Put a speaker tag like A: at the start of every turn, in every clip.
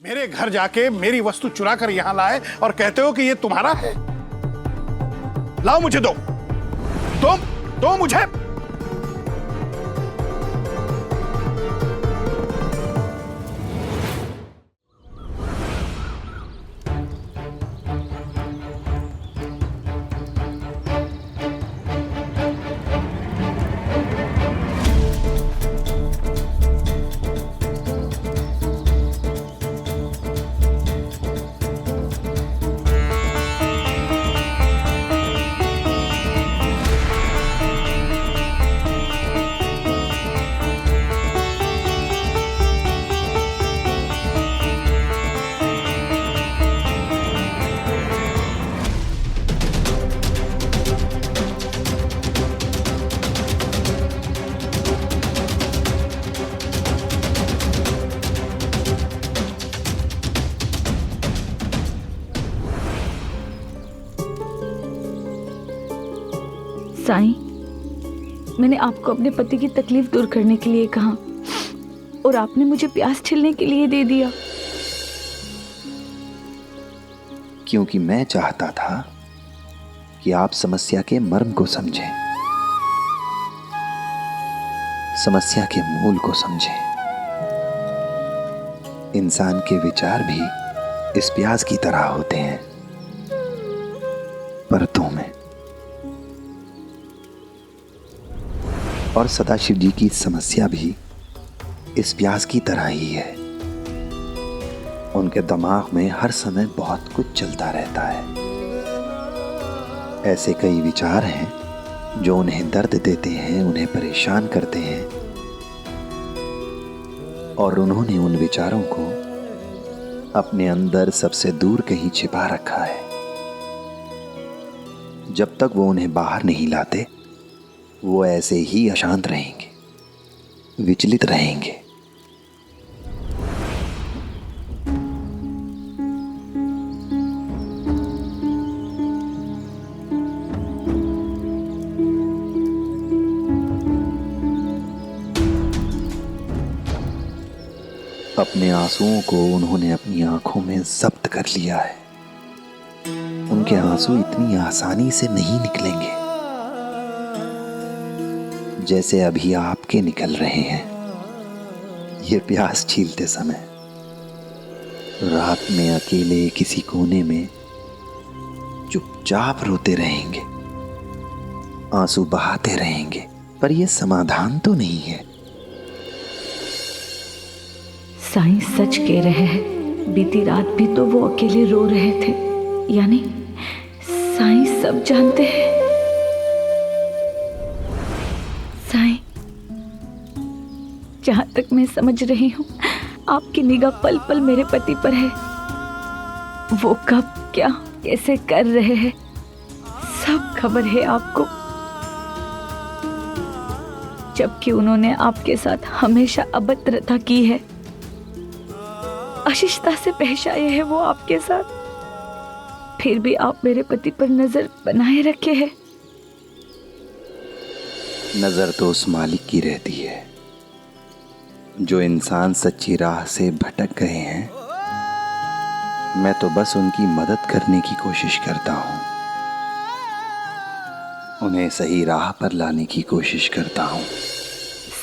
A: मेरे घर जाके मेरी वस्तु चुरा कर यहां लाए और कहते हो कि ये तुम्हारा है। लाओ मुझे दो मुझे।
B: साईं, मैंने आपको अपने पति की तकलीफ दूर करने के लिए कहा और आपने मुझे प्यास छिलने के लिए दे दिया।
C: क्योंकि मैं चाहता था कि आप समस्या के मर्म को समझें, समस्या के मूल को समझें। इंसान के विचार भी इस प्यास की तरह होते हैं, परतों में। और सदाशिव जी की समस्या भी इस प्यास की तरह ही है। उनके दिमाग में हर समय बहुत कुछ चलता रहता है। ऐसे कई विचार हैं जो उन्हें दर्द देते हैं, उन्हें परेशान करते हैं, और उन्होंने उन विचारों को अपने अंदर सबसे दूर कहीं छिपा रखा है। जब तक वो उन्हें बाहर नहीं लाते, वो ऐसे ही अशांत रहेंगे, विचलित रहेंगे। अपने आंसुओं को उन्होंने अपनी आंखों में जब्त कर लिया है। उनके आंसू इतनी आसानी से नहीं निकलेंगे जैसे अभी आपके निकल रहे हैं। ये प्यास छीलते समय रात में अकेले किसी कोने में चुपचाप रोते रहेंगे, आंसू बहाते रहेंगे, पर यह समाधान तो नहीं है।
B: साईं सच कह रहे हैं, बीती रात भी तो वो अकेले रो रहे थे। यानी साईं सब जानते हैं। साईं, जहां तक मैं समझ रही हूं, आपकी निगाह पल पल मेरे पति पर है। वो कब, क्या, कैसे कर रहे हैं, सब खबर है आपको। जबकि उन्होंने आपके साथ हमेशा अभद्रता की है, अशिष्टता से पेश आए हैं वो आपके साथ, फिर भी आप मेरे पति पर नजर बनाए रखे हैं।
C: नजर तो उस मालिक की रहती है जो इंसान सच्ची राह से भटक गए हैं। मैं तो बस उनकी मदद करने की कोशिश करता हूं, उन्हें सही राह पर लाने की कोशिश करता हूं।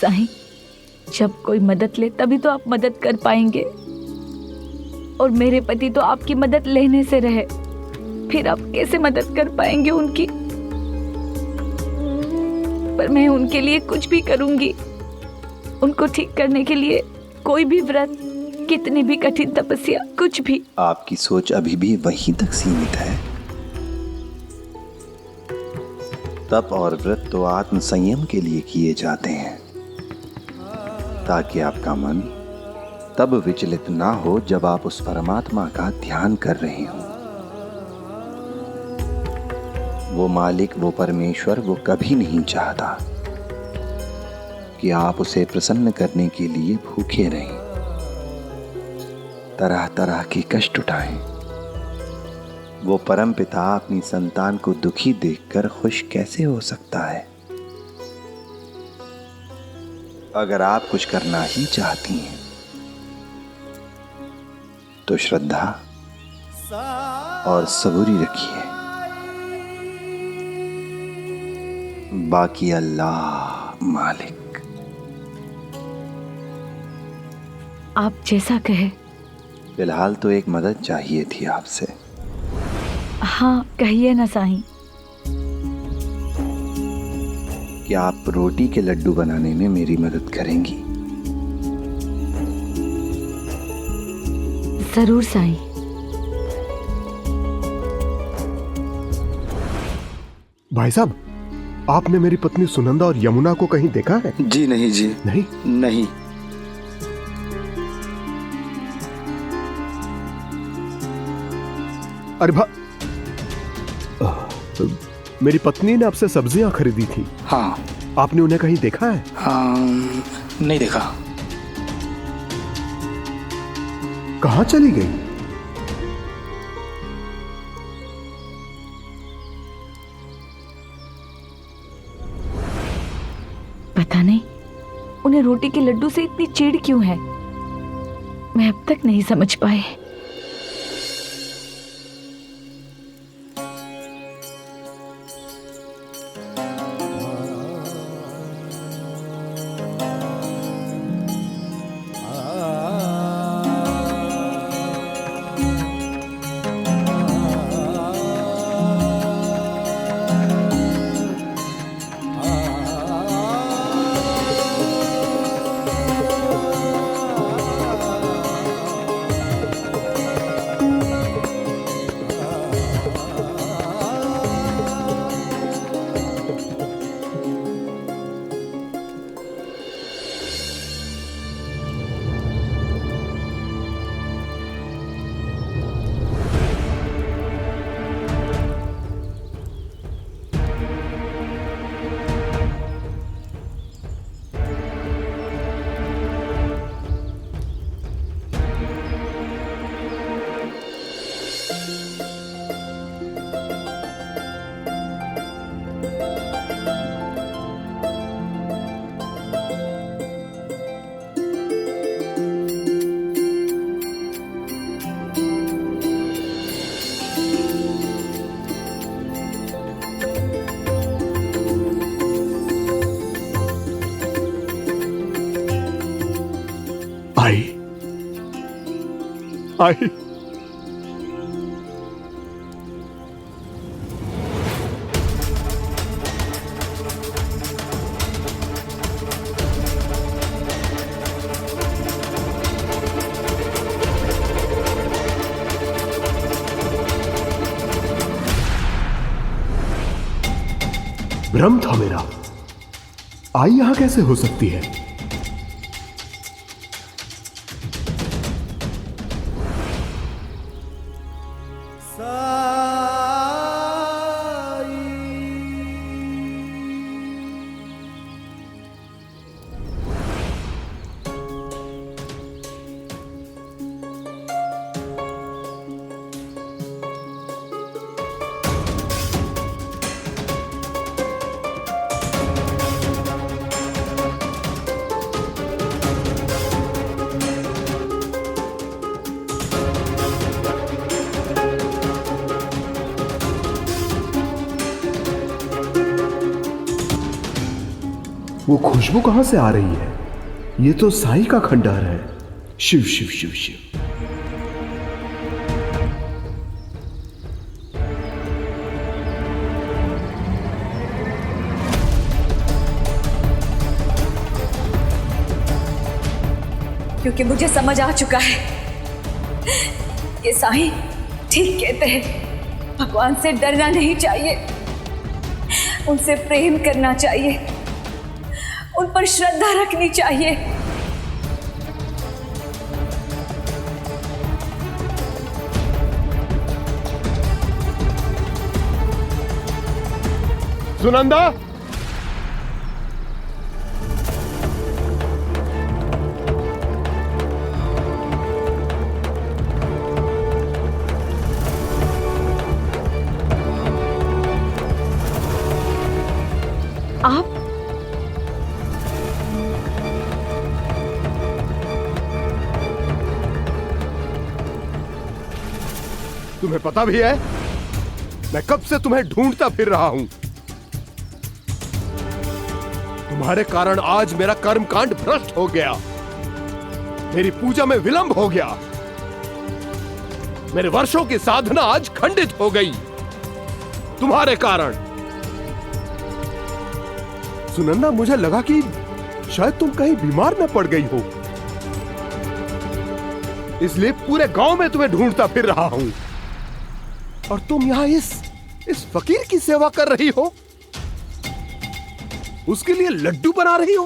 B: साईं, जब कोई मदद ले तभी तो आप मदद कर पाएंगे, और मेरे पति तो आपकी मदद लेने से रहे, फिर आप कैसे मदद कर पाएंगे उनकी। पर मैं उनके लिए कुछ भी करूंगी, उनको ठीक करने के लिए कोई भी व्रत, कितनी भी कठिन तपस्या, कुछ भी।
C: आपकी सोच अभी भी वहीं तक सीमित है। तप और व्रत तो आत्म संयम के लिए किए जाते हैं, ताकि आपका मन तब विचलित ना हो जब आप उस परमात्मा का ध्यान कर रहे हो। वो मालिक, वो परमेश्वर, वो कभी नहीं चाहता कि आप उसे प्रसन्न करने के लिए भूखे रहें, तरह तरह के कष्ट उठाएं। वो परमपिता अपनी संतान को दुखी देखकर खुश कैसे हो सकता है? अगर आप कुछ करना ही चाहती हैं तो श्रद्धा और सबूरी रखिए, बाकी अल्लाह मालिक।
B: आप जैसा कहे।
C: फिलहाल तो एक मदद चाहिए थी आपसे।
B: हाँ कहिए ना साईं।
C: क्या आप रोटी के लड्डू बनाने में मेरी मदद करेंगी?
B: जरूर साईं।
D: भाई साहब, आपने मेरी पत्नी सुनंदा और यमुना को कहीं देखा है?
E: जी नहीं जी।
D: नहीं?
E: नहीं।
D: अरे मेरी पत्नी ने आपसे सब्जियां खरीदी थी।
E: हाँ।
D: आपने उन्हें कहीं देखा है?
E: हाँ, नहीं देखा।
D: कहाँ चली गई?
B: पता नहीं उन्हें रोटी के लड्डू से इतनी चिढ़ क्यों है, मैं अब तक नहीं समझ पाए।
D: आई। भ्रम था मेरा। आई यहां कैसे हो सकती है? वो खुशबू कहां से आ रही है? ये तो साईं का खंडहर है। शिव शिव शिव शिव।
B: क्योंकि मुझे समझ आ चुका है ये साईं ठीक कहते हैं, भगवान से डरना नहीं चाहिए, उनसे प्रेम करना चाहिए, उन पर श्रद्धा रखनी चाहिए।
D: सुनंदा,
B: आप
D: तुम्हें पता भी है मैं कब से तुम्हें ढूंढता फिर रहा हूं। तुम्हारे कारण आज मेरा कर्मकांड भ्रष्ट हो गया, मेरी पूजा में विलंब हो गया, मेरे वर्षों की साधना आज खंडित हो गई तुम्हारे कारण। सुनंदा, मुझे लगा कि शायद तुम कहीं बीमार न पड़ गई हो, इसलिए पूरे गांव में तुम्हें ढूंढता फिर रहा हूं। और तुम यहां इस फकीर की सेवा कर रही हो, उसके लिए लड्डू बना रही हो।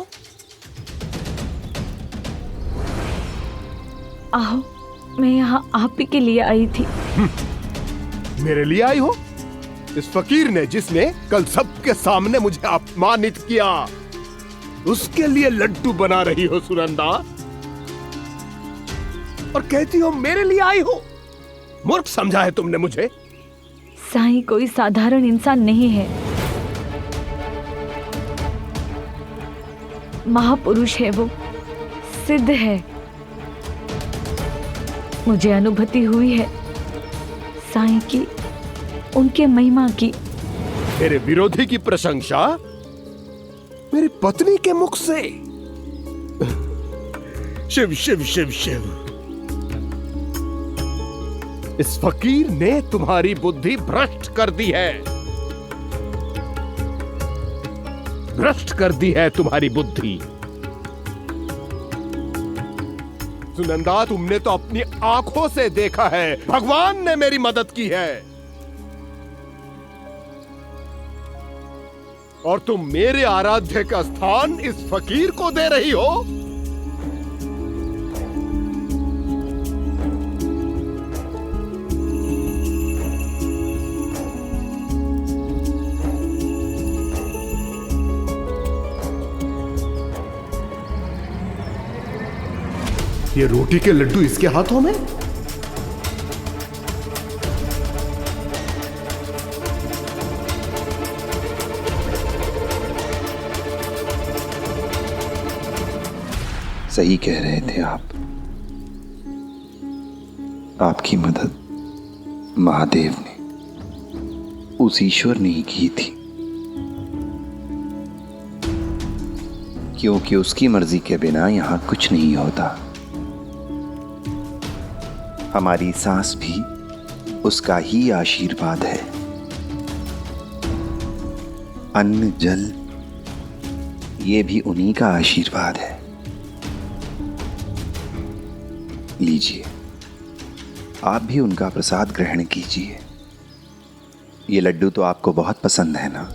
B: आओ, मैं यहाँ आप ही के लिए आई थी।
D: मेरे लिए आई हो? इस फकीर ने, जिसने कल सबके सामने मुझे अपमानित किया, उसके लिए लड्डू बना रही हो सुनंदा, और कहती हो मेरे लिए आई हो। मूर्ख समझा है तुमने मुझे।
B: साईं कोई साधारण इंसान नहीं है, महापुरुष है वो, सिद्ध है। मुझे अनुभूति हुई है साईं की, उनके महिमा की।
D: मेरे विरोधी की प्रशंसा मेरी पत्नी के मुख से। शिव शिव शिव शिव। इस फकीर ने तुम्हारी बुद्धि भ्रष्ट कर दी है, भ्रष्ट कर दी है तुम्हारी बुद्धि। सुनंदा, तुमने तो अपनी आंखों से देखा है, भगवान ने मेरी मदद की है, और तुम मेरे आराध्य का स्थान इस फकीर को दे रही हो। ये रोटी के लड्डू इसके हाथों में?
C: सही कह रहे थे आप। आपकी मदद महादेव ने, उस ईश्वर ने ही की थी, क्योंकि उसकी मर्जी के बिना यहां कुछ नहीं होता। हमारी सांस भी उसका ही आशीर्वाद है। अन्न जल ये भी उन्हीं का आशीर्वाद है। लीजिए, आप भी उनका प्रसाद ग्रहण कीजिए। ये लड्डू तो आपको बहुत पसंद है ना?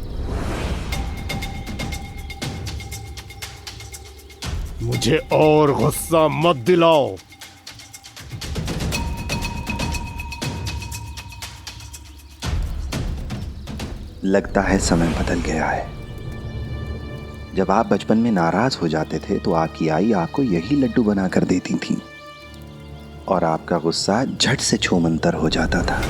D: मुझे और गुस्सा मत दिलाओ।
C: लगता है समय बदल गया है। जब आप बचपन में नाराज हो जाते थे तो आपकी आई आपको यही लड्डू बना कर देती थी, और आपका गुस्सा झट से छूमंतर हो जाता था।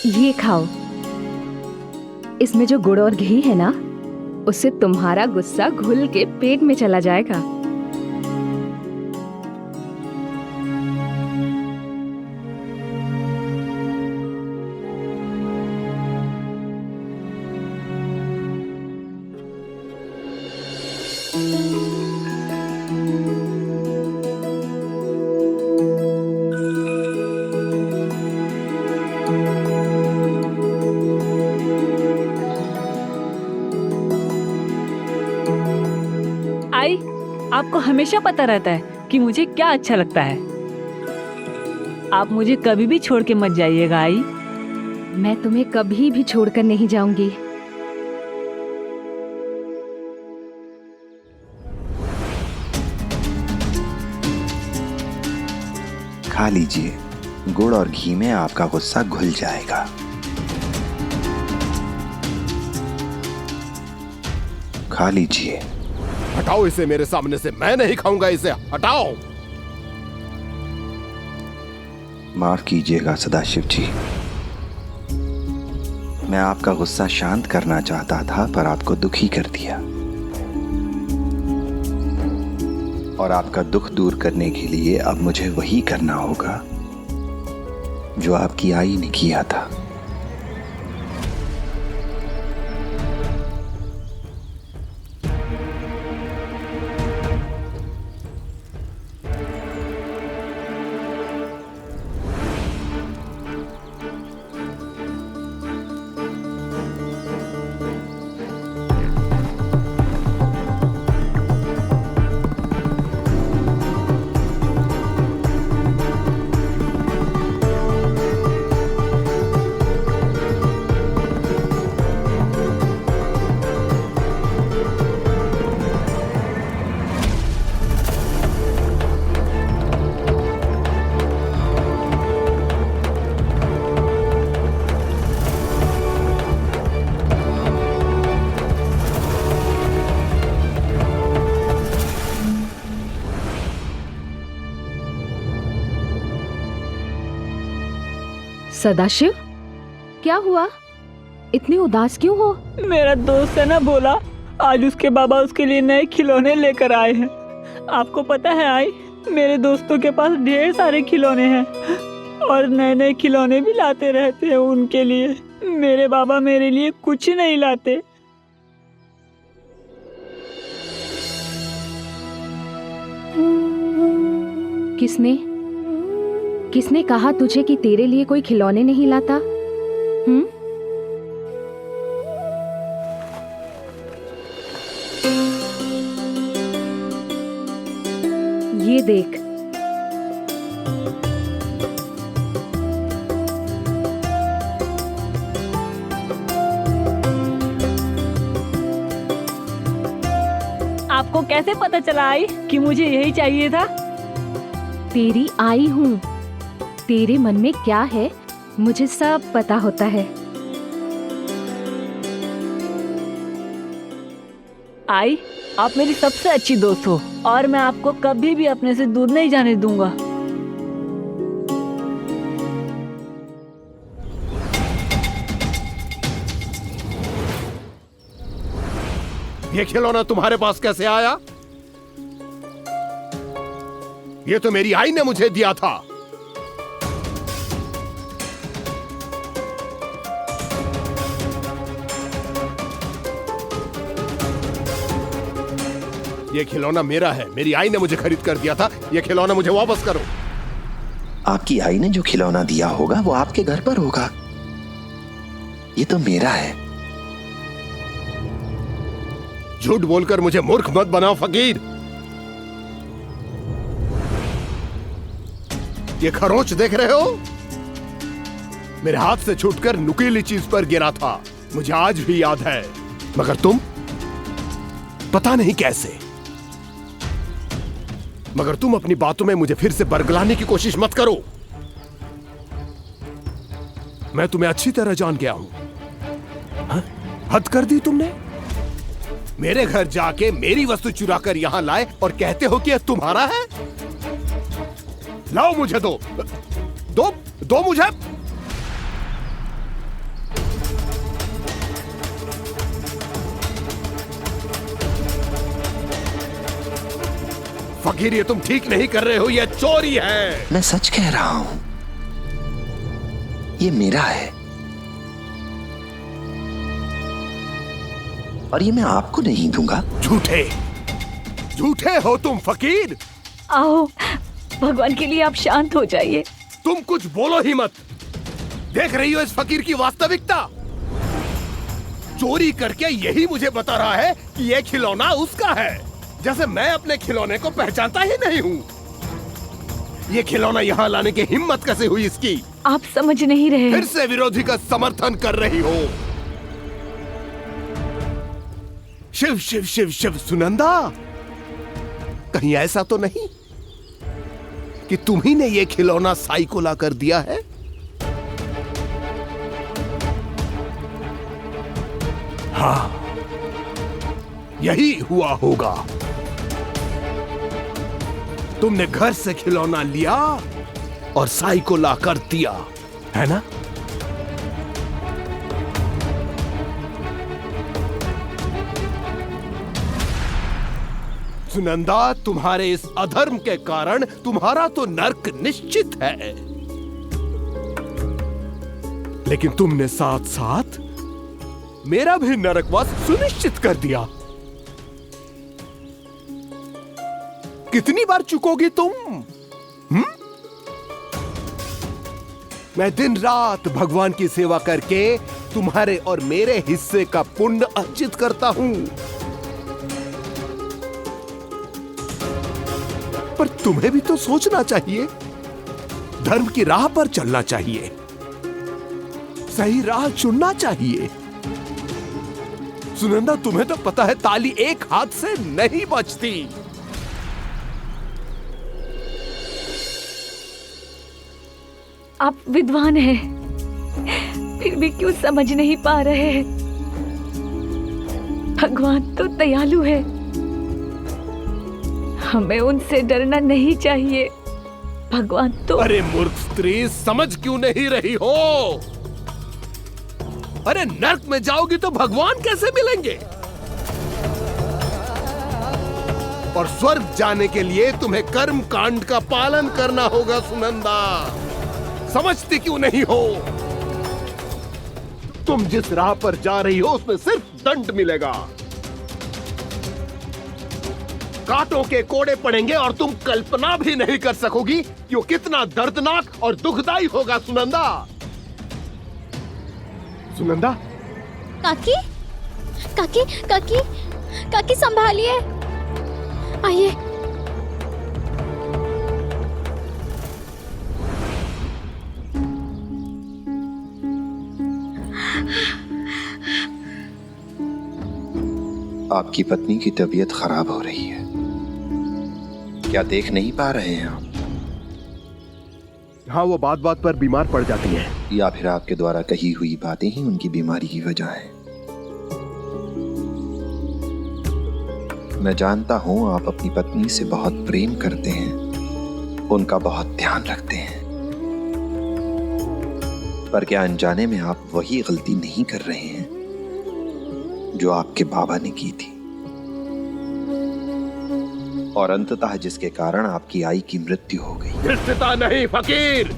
F: ये खाओ, इसमें जो गुड़ और घी है ना, उससे तुम्हारा गुस्सा घुल के पेट में चला जाएगा।
G: आई, आपको हमेशा पता रहता है कि मुझे क्या अच्छा लगता है। आप मुझे कभी भी छोड़ के मत जाइएगा आई।
F: मैं तुम्हें कभी भी छोड़कर नहीं जाऊंगी।
C: खा लीजिए, गुड़ और घी में आपका गुस्सा घुल जाएगा। खा लीजिए।
D: हटाओ इसे मेरे सामने से, मैं नहीं खाऊंगा इसे, हटाओ।
C: माफ कीजिएगा सदाशिव जी, मैं आपका गुस्सा शांत करना चाहता था पर आपको दुखी कर दिया। और आपका दुख दूर करने के लिए अब मुझे वही करना होगा जो आपकी आई ने किया था।
F: सदाशिव, क्या हुआ? इतनी उदास क्यों हो?
G: मेरा दोस्त है ना बोला, आज उसके बाबा उसके लिए नए खिलौने लेकर आए हैं। आपको पता है आई, मेरे दोस्तों के पास ढेर सारे खिलौने हैं और नए नए खिलौने भी लाते रहते हैं उनके लिए। मेरे बाबा मेरे लिए कुछ नहीं लाते।
F: किसने कहा तुझे कि तेरे लिए कोई खिलौने नहीं लाता? ये देख,
G: आपको कैसे पता चला आई कि मुझे यही चाहिए था?
F: तेरी आई हूँ। तेरे मन में क्या है मुझे सब पता होता है।
G: आई, आप मेरी सबसे अच्छी दोस्त हो और मैं आपको कभी भी अपने से दूर नहीं जाने दूंगा।
D: ये खिलौना तुम्हारे पास कैसे आया? ये तो मेरी आई ने मुझे दिया था। ये खिलौना मेरा है, मेरी आई ने मुझे खरीद कर दिया था। ये खिलौना मुझे वापस करो।
C: आपकी आई ने जो खिलौना दिया होगा वो आपके घर पर होगा। ये तो मेरा है।
D: झूठ बोलकर मुझे मूर्ख मत बनाओ फकीर। ये खरोंच देख रहे हो? मेरे हाथ से छूटकर नुकीली चीज पर गिरा था, मुझे आज भी याद है। मगर तुम पता नहीं कैसे, मगर तुम अपनी बातों में मुझे फिर से बरगलाने की कोशिश मत करो। मैं तुम्हें अच्छी तरह जान गया हूं। हाँ? हद कर दी तुमने। मेरे घर जाके मेरी वस्तु चुरा कर यहां लाए और कहते हो कि यह तुम्हारा है। लाओ मुझे दो मुझे। फकीर, ये तुम ठीक नहीं कर रहे हो, ये चोरी है।
C: मैं सच कह रहा हूं, ये मेरा है और ये मैं आपको नहीं दूंगा।
D: झूठे हो तुम फकीर।
B: आओ, भगवान के लिए आप शांत हो जाइए।
D: तुम कुछ बोलो ही मत। देख रही हो इस फकीर की वास्तविकता? चोरी करके यही मुझे बता रहा है कि यह खिलौना उसका है, जैसे मैं अपने खिलौने को पहचानता ही नहीं हूँ। ये खिलौना यहाँ लाने की हिम्मत कैसे हुई इसकी?
B: आप समझ नहीं रहे।
D: फिर से विरोधी का समर्थन कर रही हो। शिव शिव शिव शिव सुनंदा, कहीं ऐसा तो नहीं कि तुम्ही ने ये खिलौना साई को लाकर दिया है? हाँ, यही हुआ होगा। तुमने घर से खिलौना लिया और साई को लाकर दिया, है ना? सुनंदा, तुम्हारे इस अधर्म के कारण तुम्हारा तो नर्क निश्चित है, लेकिन तुमने साथ साथ मेरा भी नरकवास सुनिश्चित कर दिया। कितनी बार चुकोगी तुम? मैं दिन रात भगवान की सेवा करके तुम्हारे और मेरे हिस्से का पुण्य अर्जित करता हूं, पर तुम्हें भी तो सोचना चाहिए, धर्म की राह पर चलना चाहिए, सही राह चुनना चाहिए। सुनंदा, तुम्हें तो पता है ताली एक हाथ से नहीं बजती।
B: आप विद्वान हैं, फिर भी क्यों समझ नहीं पा रहे हैं? भगवान तो दयालु है, हमें उनसे डरना नहीं चाहिए। भगवान तो...
D: अरे मूर्ख स्त्री, समझ क्यों नहीं रही हो? अरे नर्क में जाओगी तो भगवान कैसे मिलेंगे? और स्वर्ग जाने के लिए तुम्हें कर्म कांड का पालन करना होगा। सुनंदा, समझती क्यों नहीं हो? तुम जिस राह पर जा रही हो उसमें सिर्फ दंड मिलेगा, कांटों के कोड़े पड़ेंगे और तुम कल्पना भी नहीं कर सकोगी कि वो कितना दर्दनाक और दुखदाई होगा। सुनंदा, सुनंदा।
H: काकी, काकी, काकी, काकी संभालिए, आइए।
C: आपकी पत्नी की तबीयत खराब हो रही है, क्या देख नहीं पा रहे हैं आप?
D: हाँ, वो बात बात पर बीमार पड़ जाती है।
C: या फिर आपके द्वारा कही हुई बातें ही उनकी बीमारी की वजह है। मैं जानता हूं आप अपनी पत्नी से बहुत प्रेम करते हैं, उनका बहुत ध्यान रखते हैं, पर क्या अनजाने में आप वही गलती नहीं कर रहे हैं जो आपके बाबा ने की थी, और अंततः जिसके कारण आपकी आई की मृत्यु हो गई?
D: धृष्टता नहीं फकीर,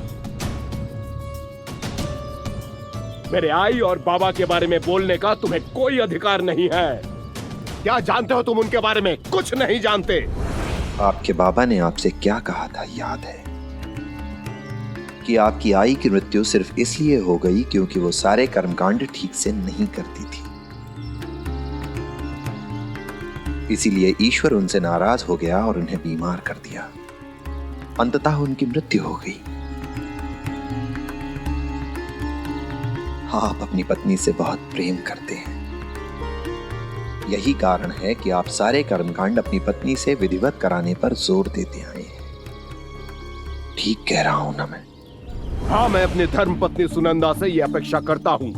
D: मेरे आई और बाबा के बारे में बोलने का तुम्हें कोई अधिकार नहीं है। क्या जानते हो तुम उनके बारे में? कुछ नहीं जानते।
C: आपके बाबा ने आपसे क्या कहा था याद है? कि आपकी आई की मृत्यु सिर्फ इसलिए हो गई क्योंकि वो सारे कर्मकांड ठीक से नहीं करती थी, इसीलिए ईश्वर उनसे नाराज हो गया और उन्हें बीमार कर दिया। अंततः उनकी मृत्यु हो गई। आप अपनी पत्नी से बहुत प्रेम करते हैं, यही कारण है कि आप सारे कर्मकांड अपनी पत्नी से विधिवत कराने पर जोर देते आए हैं। ठीक कह रहा हूं ना मैं?
D: हाँ, मैं अपनी धर्म पत्नी सुनंदा से यह अपेक्षा करता हूं,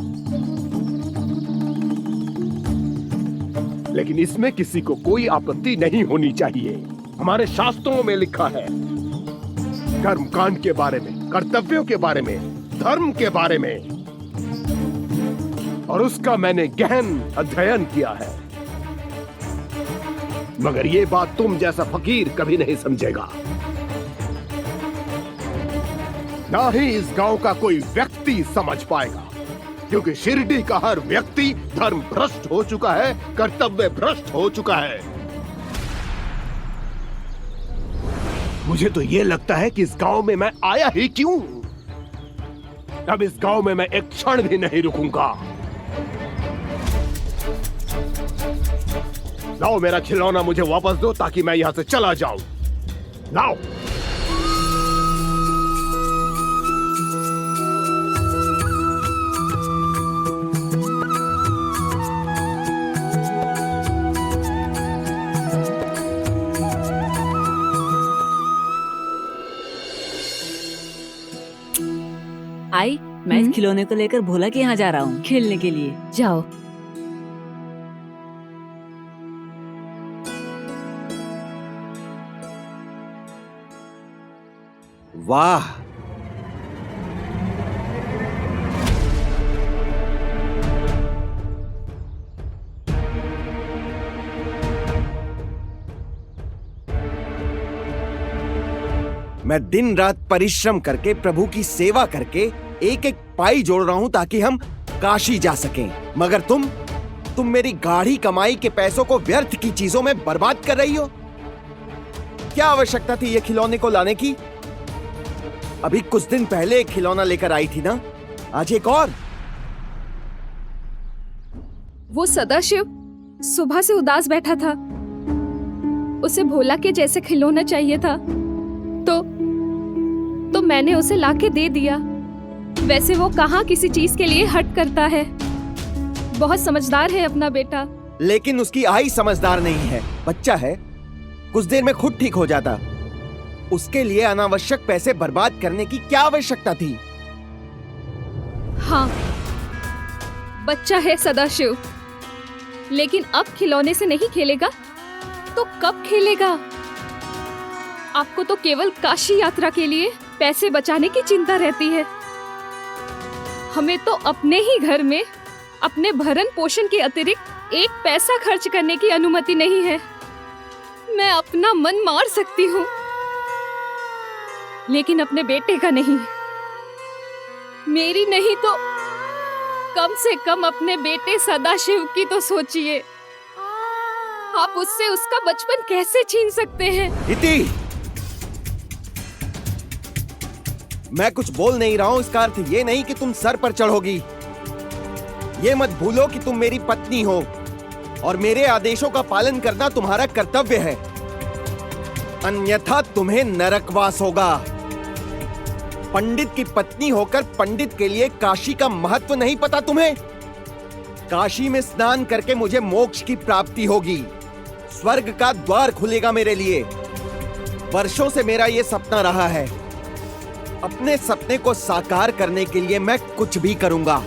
D: लेकिन इसमें किसी को कोई आपत्ति नहीं होनी चाहिए। हमारे शास्त्रों में लिखा है, कर्मकांड के बारे में, कर्तव्यों के बारे में, धर्म के बारे में, और उसका मैंने गहन अध्ययन किया है। मगर ये बात तुम जैसा फकीर कभी नहीं समझेगा, ना ही इस गांव का कोई व्यक्ति समझ पाएगा, क्योंकि शिरडी का हर व्यक्ति धर्म भ्रष्ट हो चुका है, कर्तव्य भ्रष्ट हो चुका है। मुझे तो यह लगता है कि इस गांव में मैं आया ही क्यों? अब इस गांव में मैं एक क्षण भी नहीं रुकूंगा। लाओ मेरा खिलौना मुझे वापस दो ताकि मैं यहां से चला जाऊं। लाओ।
I: आई, मैं इस खिलौने को लेकर भोला के यहाँ जा रहा हूँ खेलने के लिए।
F: जाओ।
D: वाह, मैं दिन रात परिश्रम करके प्रभु की सेवा करके एक एक पाई जोड़ रहा हूं ताकि हम काशी जा सकें। मगर तुम मेरी गाढ़ी कमाई के पैसों को व्यर्थ की चीजों में बर्बाद कर रही हो। क्या आवश्यकता थी ये खिलौने को लाने की? अभी कुछ दिन पहले एक खिलौना लेकर आई थी ना, आज एक और।
F: वो सदाशिव सुबह से उदास बैठा था, उसे भोला के जैसे खिलौना चाहिए था, तो मैंने उसे लाके दे दिया। वैसे वो कहाँ किसी चीज के लिए हट करता है, बहुत समझदार है अपना बेटा।
D: लेकिन उसकी आई समझदार नहीं है, बच्चा है, कुछ देर में खुद ठीक हो जाता। उसके लिए अनावश्यक पैसे बर्बाद करने की क्या आवश्यकता थी?
F: हाँ, बच्चा है सदाशिव, लेकिन अब खिलौने से नहीं खेलेगा तो कब खेलेगा? आपको तो केवल काशी यात्रा के लिए पैसे बचाने की चिंता रहती है। हमें तो अपने ही घर में अपने भरण पोषण के अतिरिक्त एक पैसा खर्च करने की अनुमति नहीं है। मैं अपना मन मार सकती हूँ, लेकिन अपने बेटे का नहीं। मेरी नहीं तो कम से कम अपने बेटे सदाशिव की तो सोचिए। आप उससे उसका बचपन कैसे छीन सकते हैं?
D: इति, मैं कुछ बोल नहीं रहा हूं, इसका अर्थ ये नहीं कि तुम सर पर चढ़ोगी। ये मत भूलो कि तुम मेरी पत्नी हो और मेरे आदेशों का पालन करना तुम्हारा कर्तव्य है, अन्यथा तुम्हें नरकवास होगा। पंडित की पत्नी होकर पंडित के लिए काशी का महत्व नहीं पता तुम्हें? काशी में स्नान करके मुझे मोक्ष की प्राप्ति होगी, स्वर्ग का द्वार खुलेगा मेरे लिए। वर्षों से मेरा यह सपना रहा है। अपने सपने को साकार करने के लिए मैं कुछ भी करूंगा,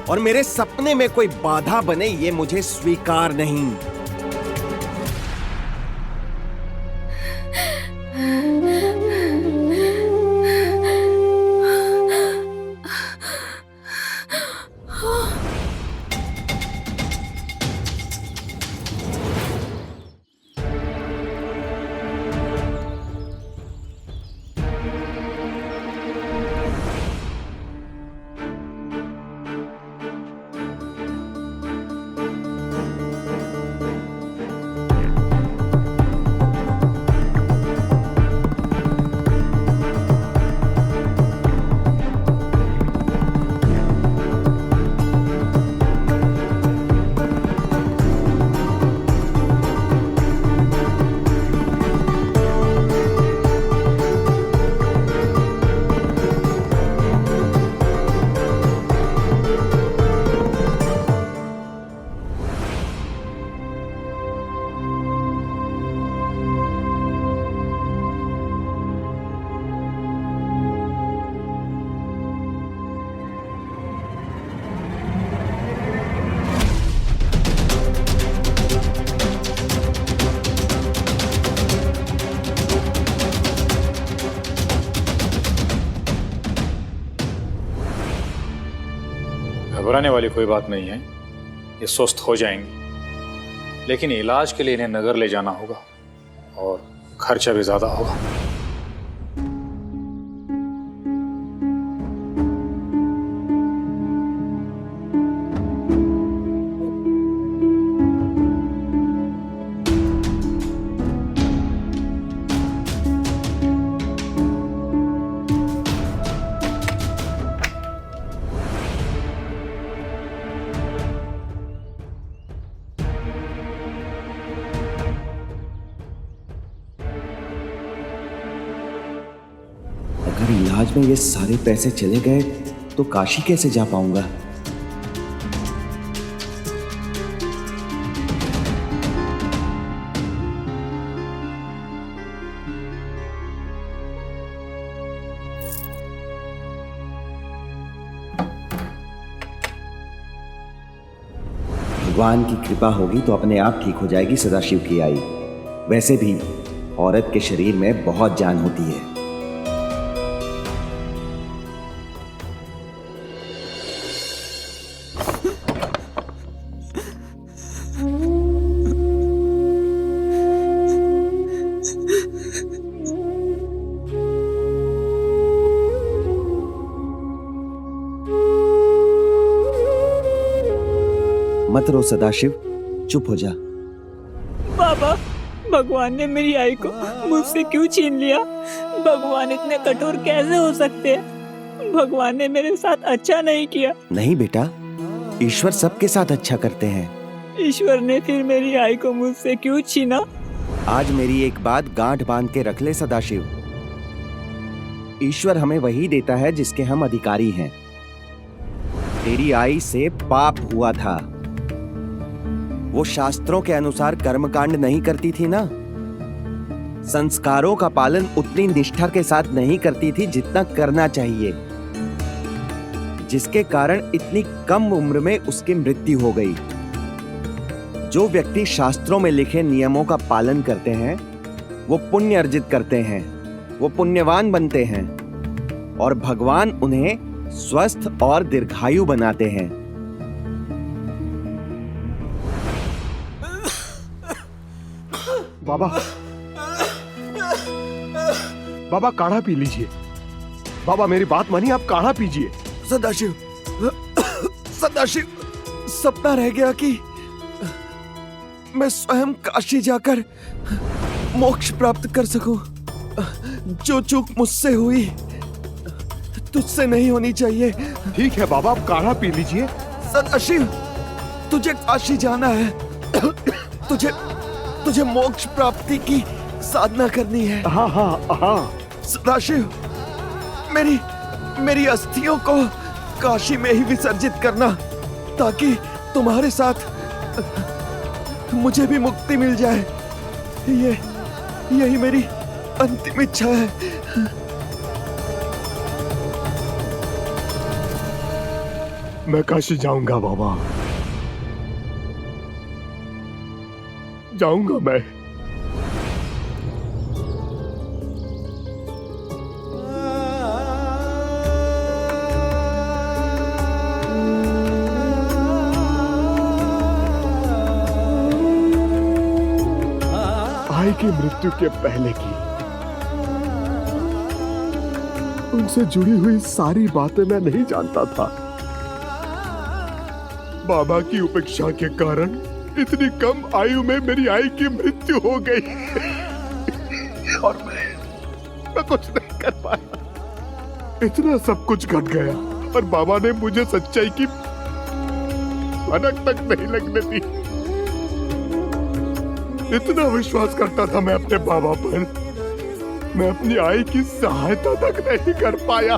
D: और मेरे सपने में कोई बाधा बने ये मुझे स्वीकार नहीं।
J: घबराने वाली कोई बात नहीं है, ये स्वस्थ हो जाएंगी, लेकिन इलाज के लिए इन्हें नगर ले जाना होगा और खर्चा भी ज्यादा होगा।
K: अगर इलाज में ये सारे पैसे चले गए तो काशी कैसे जा पाऊंगा? भगवान की कृपा होगी तो अपने आप ठीक हो जाएगी सदाशिव की आई। वैसे भी औरत के शरीर में बहुत जान होती है। शांत रहो सदाशिव, चुप हो जा।
G: बाबा, भगवान ने मेरी आई को मुझसे क्यों छीन लिया? भगवान इतने कठोर कैसे हो सकते हैं? भगवान ने मेरे साथ अच्छा नहीं किया।
K: नहीं बेटा, ईश्वर सबके साथ अच्छा करते हैं।
G: ईश्वर ने फिर मेरी आई को मुझसे क्यों छीना?
K: आज मेरी एक बात गांठ बांध के रख ले सदाशिव, ईश्वर हमें वही देता है जिसके हम अधिकारी हैं। तेरी आई से पाप हुआ था, वो शास्त्रों के अनुसार कर्मकांड नहीं करती थी ना, संस्कारों का पालन उतनी निष्ठा के साथ नहीं करती थी जितना करना चाहिए, जिसके कारण इतनी कम उम्र में उसकी मृत्यु हो गई। जो व्यक्ति शास्त्रों में लिखे नियमों का पालन करते हैं वो पुण्य अर्जित करते हैं, वो पुण्यवान बनते हैं और भगवान उन्हें स्वस्थ और दीर्घायु बनाते हैं।
D: बाबा, बाबा काढ़ा पी लीजिए। बाबा मेरी बात मानिए, आप काढ़ा पीजिए।
K: सदाशिव, सदाशिव, सपना रह गया कि मैं स्वयं काशी जाकर मोक्ष प्राप्त कर सकूं। जो चूक मुझसे हुई तुझसे नहीं होनी चाहिए।
D: ठीक है बाबा, आप काढ़ा पी लीजिए।
K: सदाशिव, तुझे काशी जाना है, तुझे मोक्ष प्राप्ति की साधना करनी है।
D: हाँ हाँ हाँ।
K: सदाशिव, मेरी अस्थियों को काशी में ही विसर्जित करना, ताकि तुम्हारे साथ मुझे भी मुक्ति मिल जाए। यही मेरी अंतिम इच्छा है।
D: मैं काशी जाऊंगा बाबा, जाऊंगा मैं। आई की मृत्यु के पहले की उनसे जुड़ी हुई सारी बातें मैं नहीं जानता था। बाबा की उपेक्षा के कारण इतनी कम आयु में मेरी आई की मृत्यु हो गई और मैं कुछ नहीं कर पाया। इतना सब कुछ घट गया और बाबा ने मुझे सच्चाई की भनक तक नहीं लगने दी। इतना विश्वास करता था मैं अपने बाबा पर, मैं अपनी आई की सहायता तक नहीं कर पाया।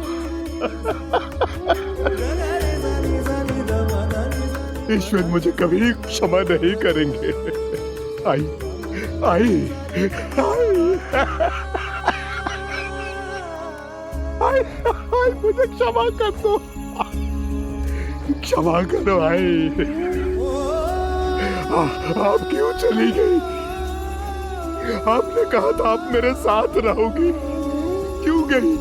D: ईश्वर मुझे कभी क्षमा नहीं करेंगे। आई आई आई आई आई मुझे क्षमा कर दो, क्षमा करो आई। आप क्यों चली गई? आपने कहा था आप मेरे साथ रहोगी, क्यों गई?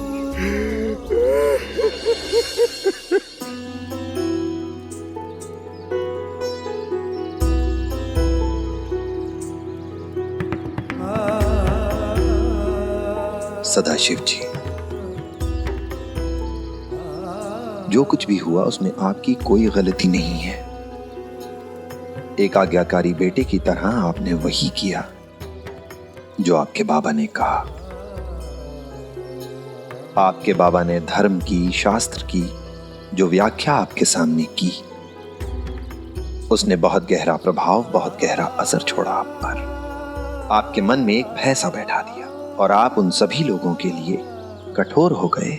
C: सदाशिव जी, जो कुछ भी हुआ उसमें आपकी कोई गलती नहीं है। एक आज्ञाकारी बेटे की तरह आपने वही किया जो आपके बाबा ने कहा। आपके बाबा ने धर्म की, शास्त्र की जो व्याख्या आपके सामने की, उसने बहुत गहरा प्रभाव, बहुत गहरा असर छोड़ा आप पर। आपके मन में एक भय सा बैठा दिया और आप उन सभी लोगों के लिए कठोर हो गए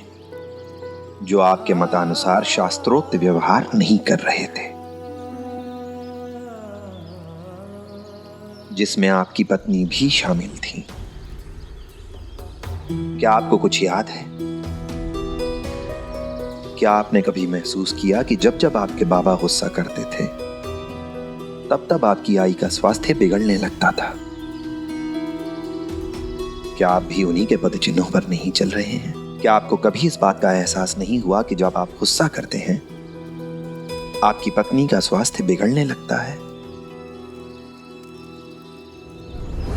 C: जो आपके मतानुसार शास्त्रोक्त व्यवहार नहीं कर रहे थे, जिसमें आपकी पत्नी भी शामिल थी। क्या आपको कुछ याद है? क्या आपने कभी महसूस किया कि जब जब आपके बाबा गुस्सा करते थे तब तब आपकी आई का स्वास्थ्य बिगड़ने लगता था? क्या आप भी उन्हीं के पद चिन्हों पर नहीं चल रहे हैं? क्या आपको कभी इस बात का एहसास नहीं हुआ कि जब आप गुस्सा करते हैं आपकी पत्नी का स्वास्थ्य बिगड़ने लगता है?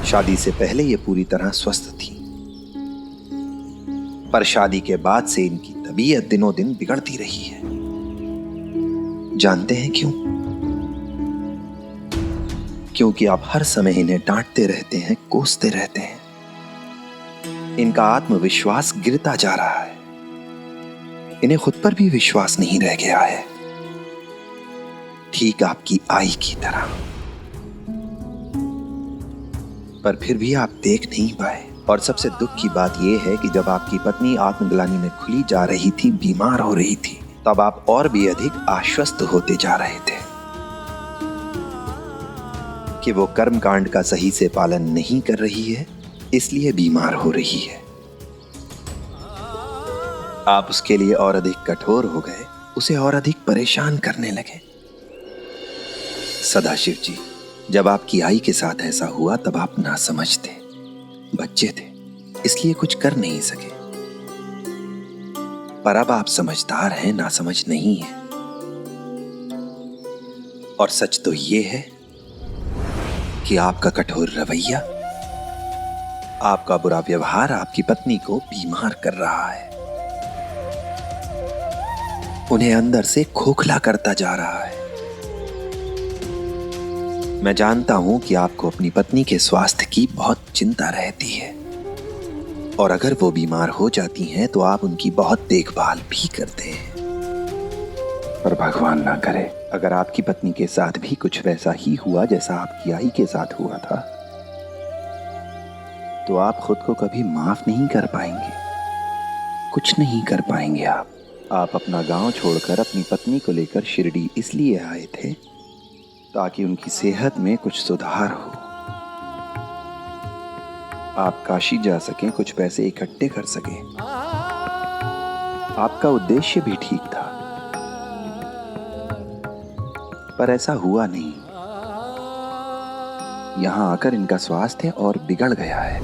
C: शादी से पहले ये पूरी तरह स्वस्थ थी, पर शादी के बाद से इनकी तबीयत दिनों दिन बिगड़ती रही है। जानते हैं क्यों? क्योंकि आप हर समय इन्हें डांटते रहते हैं, कोसते रहते हैं। इनका आत्मविश्वास गिरता जा रहा है। इन्हें खुद पर भी विश्वास नहीं रह गया है, ठीक आपकी आई की तरह। पर फिर भी आप देख नहीं पाए। और सबसे दुख की बात यह है कि जब आपकी पत्नी आत्मग्लानि में खुली जा रही थी, बीमार हो रही थी, तब आप और भी अधिक आश्वस्त होते जा रहे थे कि वो कर्मकांड का सही से पालन नहीं कर रही है, इसलिए बीमार हो रही है। आप उसके लिए और अधिक कठोर हो गए, उसे और अधिक परेशान करने लगे। सदाशिव जी, जब आपकी आई के साथ ऐसा हुआ तब आप नासमझ थे, बच्चे थे, इसलिए कुछ कर नहीं सके। पर अब आप समझदार हैं, नासमझ नहीं है। और सच तो यह है कि आपका कठोर रवैया, आपका बुरा व्यवहार आपकी पत्नी को बीमार कर रहा है, उन्हें अंदर से खोखला करता जा रहा है। मैं जानता हूं कि आपको अपनी पत्नी के स्वास्थ्य की बहुत चिंता रहती है, और अगर वो बीमार हो जाती हैं तो आप उनकी बहुत देखभाल भी करते हैं। पर भगवान ना करे अगर आपकी पत्नी के साथ भी कुछ वैसा ही हुआ जैसा आपकी आई के साथ हुआ था, तो आप खुद को कभी माफ नहीं कर पाएंगे, कुछ नहीं कर पाएंगे। आप अपना गांव छोड़कर अपनी पत्नी को लेकर शिरडी इसलिए आए थे ताकि उनकी सेहत में कुछ सुधार हो, आप काशी जा सकें, कुछ पैसे इकट्ठे कर सकें। आपका उद्देश्य भी ठीक था, पर ऐसा हुआ नहीं। यहां आकर इनका स्वास्थ्य और बिगड़ गया है।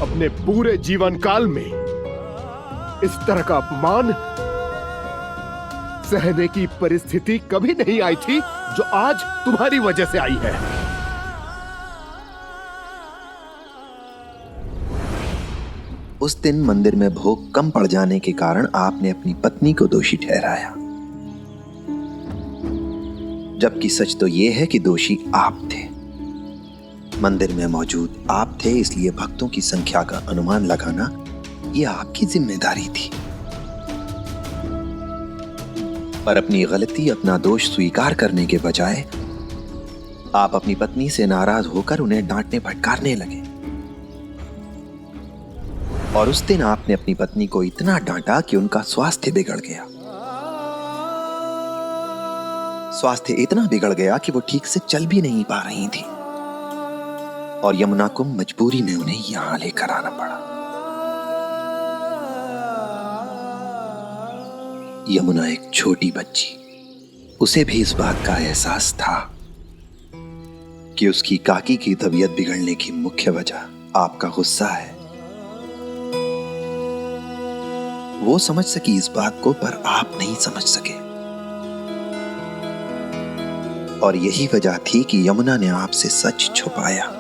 D: अपने पूरे जीवन काल में इस तरह का अपमान सहने की परिस्थिति कभी नहीं आई थी जो आज तुम्हारी वजह से आई है।
C: उस दिन मंदिर में भोग कम पड़ जाने के कारण आपने अपनी पत्नी को दोषी ठहराया, जबकि सच तो यह है कि दोषी आप थे। मंदिर में मौजूद आप थे, इसलिए भक्तों की संख्या का अनुमान लगाना यह आपकी जिम्मेदारी थी। पर अपनी गलती, अपना दोष स्वीकार करने के बजाय आप अपनी पत्नी से नाराज होकर उन्हें डांटने फटकारने लगे। और उस दिन आपने अपनी पत्नी को इतना डांटा कि उनका स्वास्थ्य बिगड़ गया। स्वास्थ्य इतना बिगड़ गया कि वो ठीक से चल भी नहीं पा रही थी, और यमुना को मजबूरी में उन्हें यहां लेकर आना पड़ा। यमुना एक छोटी बच्ची, उसे भी इस बात का एहसास था कि उसकी काकी की तबीयत बिगड़ने की मुख्य वजह आपका गुस्सा है। वो समझ सकी इस बात को, पर आप नहीं समझ सके। और यही वजह थी कि यमुना ने आपसे सच छुपाया,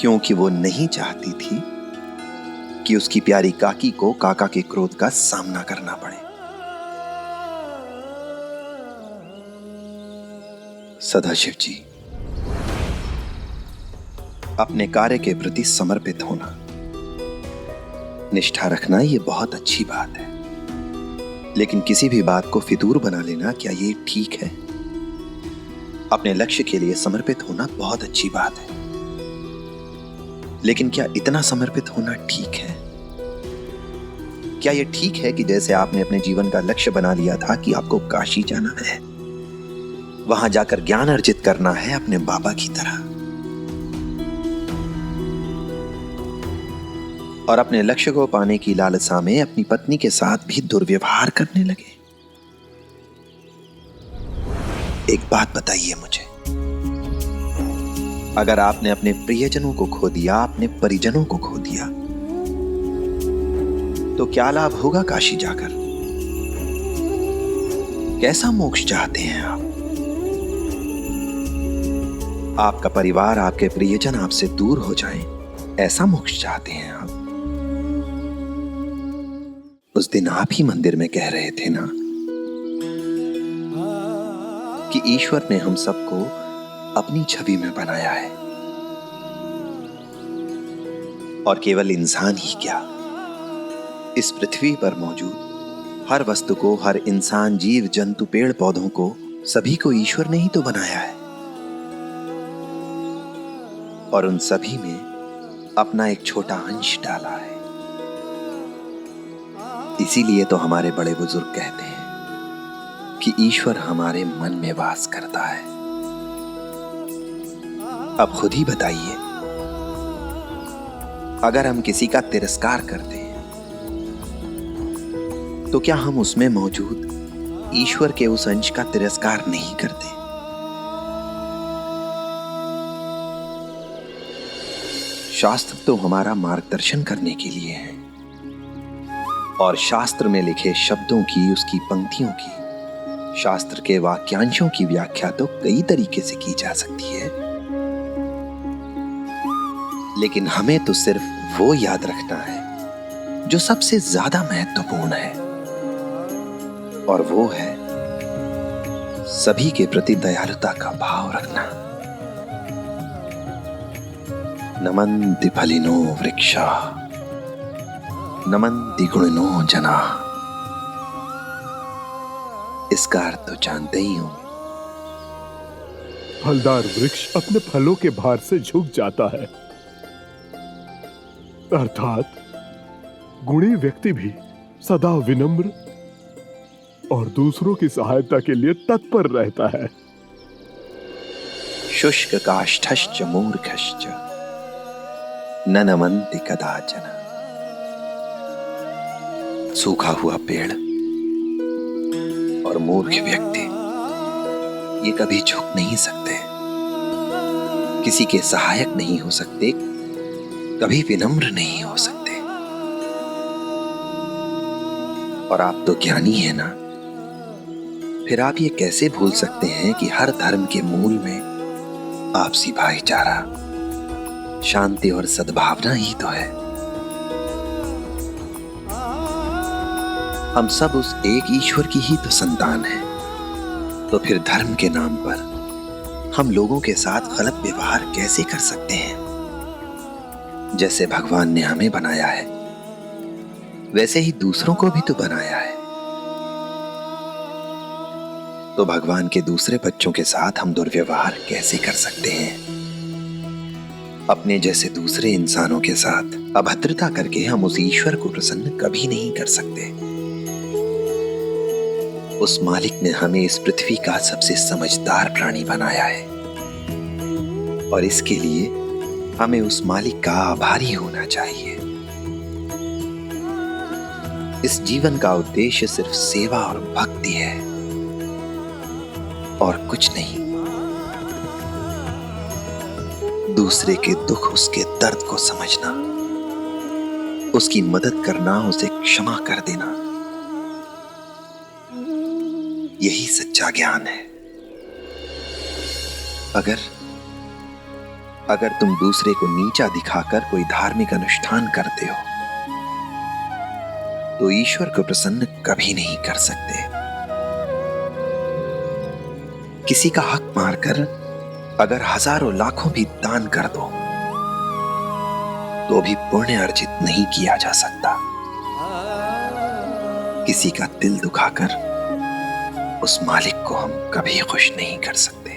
C: क्योंकि वो नहीं चाहती थी कि उसकी प्यारी काकी को काका के क्रोध का सामना करना पड़े। सदाशिव जी, अपने कार्य के प्रति समर्पित होना, निष्ठा रखना, ये बहुत अच्छी बात है, लेकिन किसी भी बात को फितूर बना लेना, क्या ये ठीक है? अपने लक्ष्य के लिए समर्पित होना बहुत अच्छी बात है, लेकिन क्या इतना समर्पित होना ठीक है? क्या यह ठीक है कि जैसे आपने अपने जीवन का लक्ष्य बना लिया था कि आपको काशी जाना है, वहां जाकर ज्ञान अर्जित करना है अपने बाबा की तरह, और अपने लक्ष्य को पाने की लालसा में अपनी पत्नी के साथ भी दुर्व्यवहार करने लगे? एक बात बताइए मुझे, अगर आपने अपने प्रियजनों को खो दिया, अपने परिजनों को खो दिया, तो क्या लाभ होगा काशी जाकर? कैसा मोक्ष चाहते हैं आप? आपका परिवार, आपके प्रियजन आपसे दूर हो जाएं, ऐसा मोक्ष चाहते हैं आप? उस दिन आप ही मंदिर में कह रहे थे ना कि ईश्वर ने हम सबको अपनी छवि में बनाया है, और केवल इंसान ही क्या, इस पृथ्वी पर मौजूद हर वस्तु को, हर इंसान, जीव जंतु, पेड़ पौधों को, सभी को ईश्वर ने ही तो बनाया है, और उन सभी में अपना एक छोटा अंश डाला है। इसीलिए तो हमारे बड़े बुजुर्ग कहते हैं कि ईश्वर हमारे मन में वास करता है। अब खुद ही बताइए, अगर हम किसी का तिरस्कार करते हैं तो क्या हम उसमें मौजूद ईश्वर के उस अंश का तिरस्कार नहीं करते? शास्त्र तो हमारा मार्गदर्शन करने के लिए है, और शास्त्र में लिखे शब्दों की, उसकी पंक्तियों की, शास्त्र के वाक्यांशों की व्याख्या तो कई तरीके से की जा सकती है, लेकिन हमें तो सिर्फ वो याद रखना है जो सबसे ज्यादा महत्वपूर्ण है, और वो है सभी के प्रति दयालुता का भाव रखना। नमन्ति फलिनो वृक्षा, नमन्ति गुणिनो जना। इसका अर्थ तो जानते ही हो।
D: फलदार वृक्ष अपने फलों के भार से झुक जाता है, अर्थात गुणी व्यक्ति भी सदा विनम्र और दूसरों की सहायता के लिए तत्पर रहता है।
C: शुष्क काष्ठश्च मूर्खश्च न नमन्ति कदाचन। सूखा हुआ पेड़ और मूर्ख व्यक्ति ये कभी झुक नहीं सकते, किसी के सहायक नहीं हो सकते, कभी विनम्र नहीं हो सकते। और आप तो ज्ञानी है ना, फिर आप ये कैसे भूल सकते हैं कि हर धर्म के मूल में आपसी भाईचारा, शांति और सद्भावना ही तो है। हम सब उस एक ईश्वर की ही तो संतान हैं, तो फिर धर्म के नाम पर हम लोगों के साथ गलत व्यवहार कैसे कर सकते हैं? जैसे भगवान ने हमें बनाया है, वैसे ही दूसरों को भी तो बनाया है। तो भगवान के दूसरे बच्चों के साथ हम दुर्व्यवहार कैसे कर सकते हैं? अपने जैसे दूसरे इंसानों के साथ अभद्रता करके हम उस ईश्वर को प्रसन्न कभी नहीं कर सकते। उस मालिक ने हमें इस पृथ्वी का सबसे समझदार प्राणी बनाया है, और इसके लिए हमें उस मालिक का आभारी होना चाहिए। इस जीवन का उद्देश्य सिर्फ सेवा और भक्ति है, और कुछ नहीं। दूसरे के दुख, उसके दर्द को समझना, उसकी मदद करना, उसे क्षमा कर देना, यही सच्चा ज्ञान है। अगर तुम दूसरे को नीचा दिखाकर कोई धार्मिक अनुष्ठान करते हो तो ईश्वर को प्रसन्न कभी नहीं कर सकते। किसी का हक मारकर अगर हजारों लाखों भी दान कर दो तो भी पुण्य अर्जित नहीं किया जा सकता। किसी का दिल दुखाकर उस मालिक को हम कभी खुश नहीं कर सकते।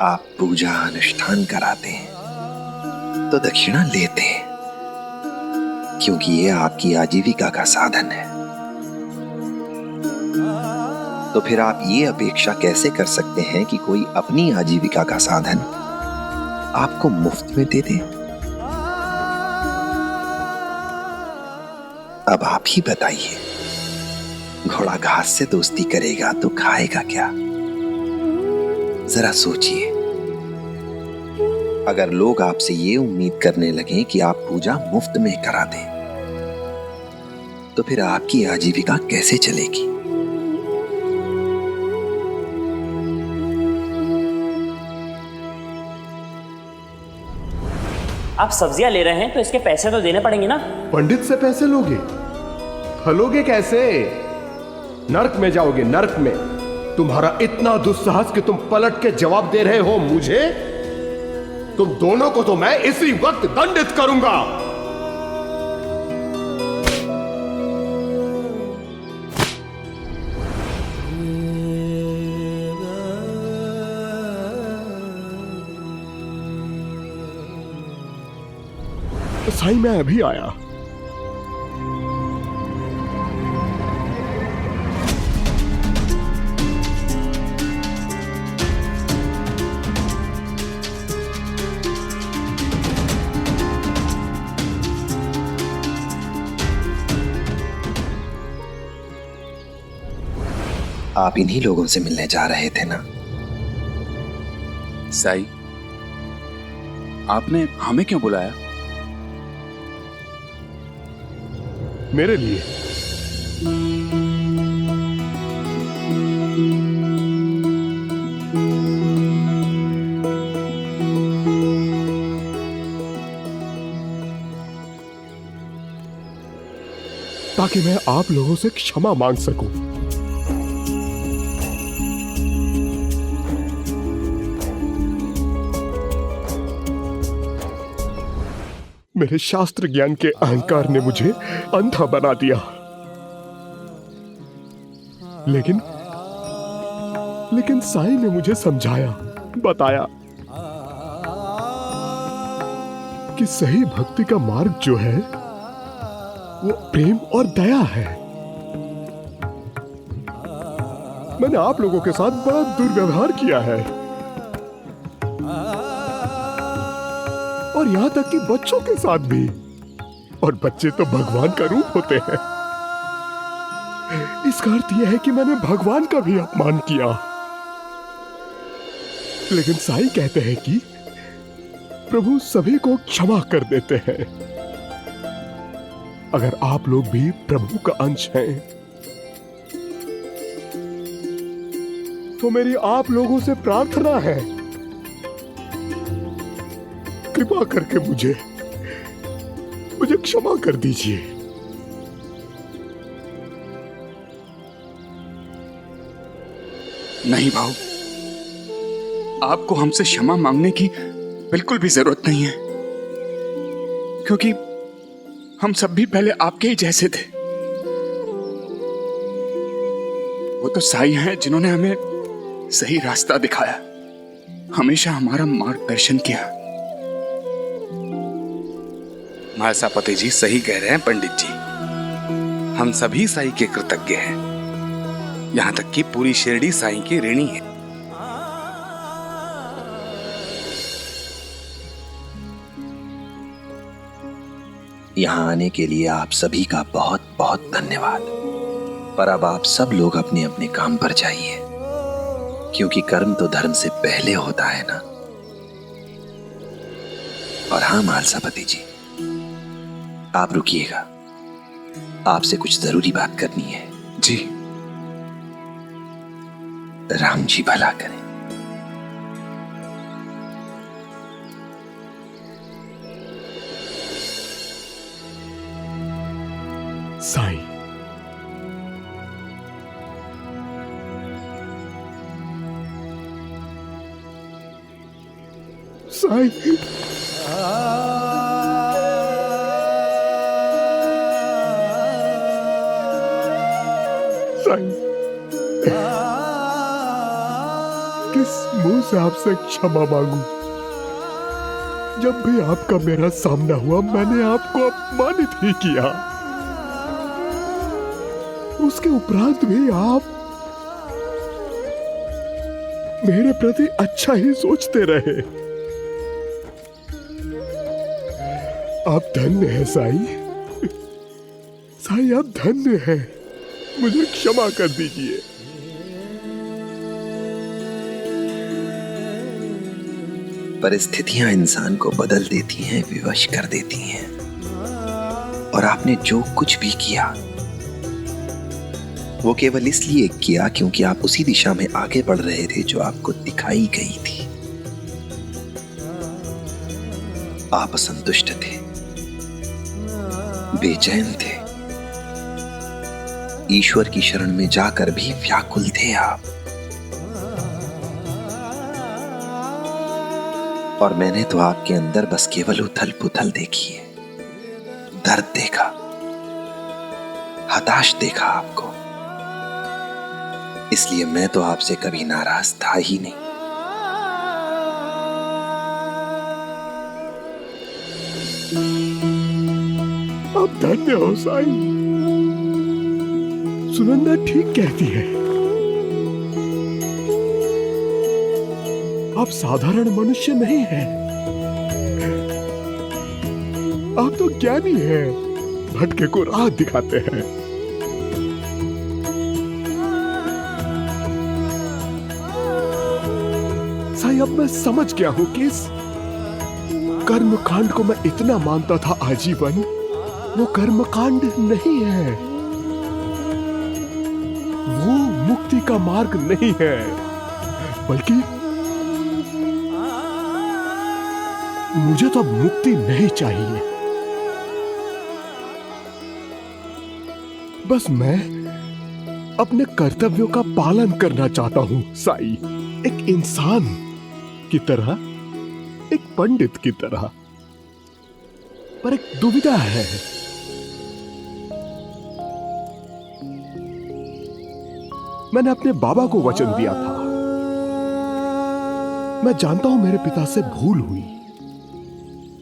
C: आप पूजा अनुष्ठान कराते हैं तो दक्षिणा लेते हैं, क्योंकि ये आपकी आजीविका का साधन है। तो फिर आप ये अपेक्षा कैसे कर सकते हैं कि कोई अपनी आजीविका का साधन आपको मुफ्त में दे दे? अब आप ही बताइए, घोड़ा घास से दोस्ती करेगा तो खाएगा क्या? जरा सोचिए। अगर लोग आपसे ये उम्मीद करने लगे कि आप पूजा मुफ्त में करा दें तो फिर आपकी आजीविका कैसे चलेगी?
L: आप सब्जियां ले रहे हैं तो इसके पैसे तो देने पड़ेंगे ना।
D: पंडित से पैसे लोगे? फलोगे कैसे? नर्क में जाओगे, नर्क में। तुम्हारा इतना दुस्साहस कि तुम पलट के जवाब दे रहे हो मुझे? तुम दोनों को तो मैं इसी वक्त दंडित करूंगा। साईं, मैं अभी आया।
C: आप इन्हीं लोगों से मिलने जा रहे थे ना?
M: साईं, आपने हमें क्यों बुलाया?
D: मेरे लिए। ताकि मैं आप लोगों से क्षमा मांग सकूं। मेरे शास्त्र ज्ञान के अहंकार ने मुझे अंधा बना दिया। लेकिन साईं ने मुझे समझाया, बताया कि सही भक्ति का मार्ग जो है वो प्रेम और दया है। मैंने आप लोगों के साथ बड़ा दुर्व्यवहार किया है, और यहां तक कि बच्चों के साथ भी। और बच्चे तो भगवान का रूप होते हैं। इसका अर्थ यह है कि मैंने भगवान का भी अपमान किया। लेकिन साईं कहते हैं कि प्रभु सभी को क्षमा कर देते हैं। अगर आप लोग भी प्रभु का अंश हैं, तो मेरी आप लोगों से प्रार्थना है, कृपा करके मुझे क्षमा कर दीजिए।
M: नहीं भाऊ, आपको हमसे क्षमा मांगने की बिल्कुल भी जरूरत नहीं है, क्योंकि हम सब भी पहले आपके ही जैसे थे। वो तो साईं हैं जिन्होंने हमें सही रास्ता दिखाया, हमेशा हमारा मार्गदर्शन किया।
N: महासापति जी सही कह रहे हैं पंडित जी। हम सभी साईं के कृतज्ञ हैं, यहां तक कि पूरी शिरडी साईं की ऋणी है।
C: यहां आने के लिए आप सभी का बहुत बहुत धन्यवाद। पर अब आप सब लोग अपने अपने काम पर जाइए, क्योंकि कर्म तो धर्म से पहले होता है ना। और हाँ महासापति जी, आप रुकिएगा, आपसे कुछ जरूरी बात करनी है।
M: जी।
C: राम जी भला करें।
D: साईं, साईं, किस मुंह से आपसे क्षमा मांगू? जब भी आपका मेरा सामना हुआ, मैंने आपको अपमानित ही किया। उसके उपरांत भी आप मेरे प्रति अच्छा ही सोचते रहे। आप धन्य हैं साईं, साईं आप धन्य हैं। मुझे क्षमा कर दीजिए।
C: परिस्थितियां इंसान को बदल देती हैं, विवश कर देती हैं। और आपने जो कुछ भी किया वो केवल इसलिए किया क्योंकि आप उसी दिशा में आगे बढ़ रहे थे जो आपको दिखाई गई थी। आप असंतुष्ट थे, बेचैन थे, ईश्वर की शरण में जाकर भी व्याकुल थे आप। और मैंने तो आपके अंदर बस केवल उथल पुथल देखी है, दर्द देखा, हताश देखा आपको। इसलिए मैं तो आपसे कभी नाराज था ही नहीं।
D: आप धन्य हो साईं। सुनंदा ठीक कहती है। आप साधारण मनुष्य नहीं हैं। आप तो ज्ञानी हैं, भटके को राह दिखाते हैं। साईं, अब मैं समझ गया हूं कि इस कर्मकांड को मैं इतना मानता था आजीवन, वो कर्मकांड नहीं है, वो मुक्ति का मार्ग नहीं है, बल्कि मुझे तो अब मुक्ति नहीं चाहिए। बस मैं अपने कर्तव्यों का पालन करना चाहता हूं साईं, एक इंसान की तरह, एक पंडित की तरह। पर एक दुविधा है। मैंने अपने बाबा को वचन दिया था। मैं जानता हूं मेरे पिता से भूल हुई,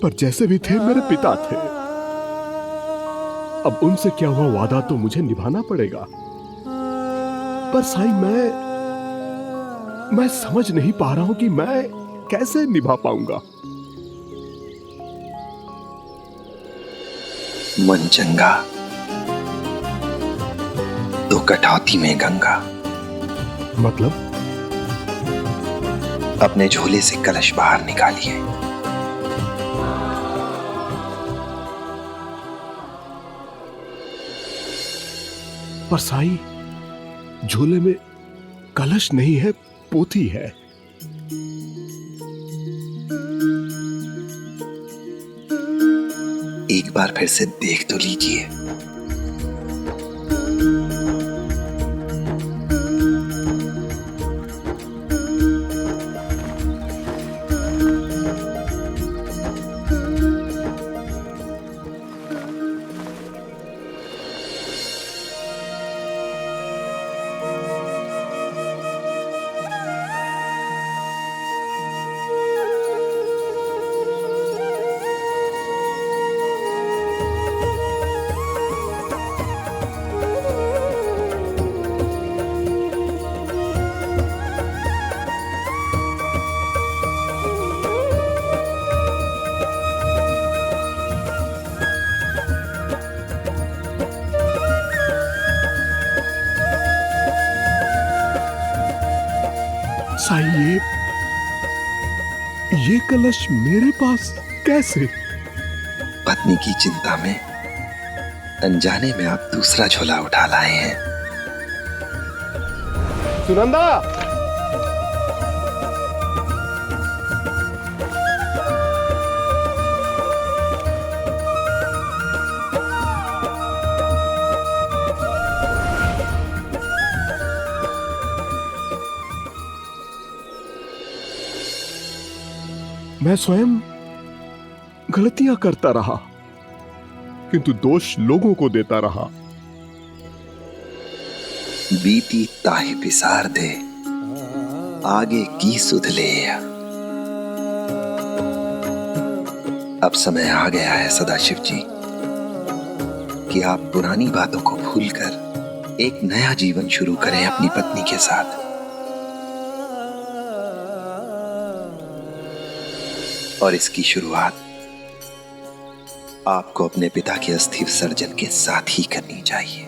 D: पर जैसे भी थे मेरे पिता थे। अब उनसे क्या हुआ वादा तो मुझे निभाना पड़ेगा। पर साईं, मैं समझ नहीं पा रहा हूं कि मैं कैसे निभा पाऊंगा।
C: मन चंगा तो कटौती में गंगा।
D: मतलब?
C: अपने झोले से कलश बाहर निकालिए।
D: पर साईं, झोले में कलश नहीं है, पोथी है।
C: एक बार फिर से देख तो लीजिए।
D: साईं, ये कलश मेरे पास कैसे?
C: पत्नी की चिंता में अनजाने में आप दूसरा झोला उठा लाए हैं।
D: सुनंदा! मैं स्वयं गलतियां करता रहा, किंतु दोष लोगों को देता रहा।
C: बीती ताहि पिसार दे, आगे की सुध ले। अब समय आ गया है सदाशिव जी कि आप पुरानी बातों को भूलकर एक नया जीवन शुरू करें अपनी पत्नी के साथ। और इसकी शुरुआत आपको अपने पिता के अस्थि विसर्जन के साथ ही करनी चाहिए।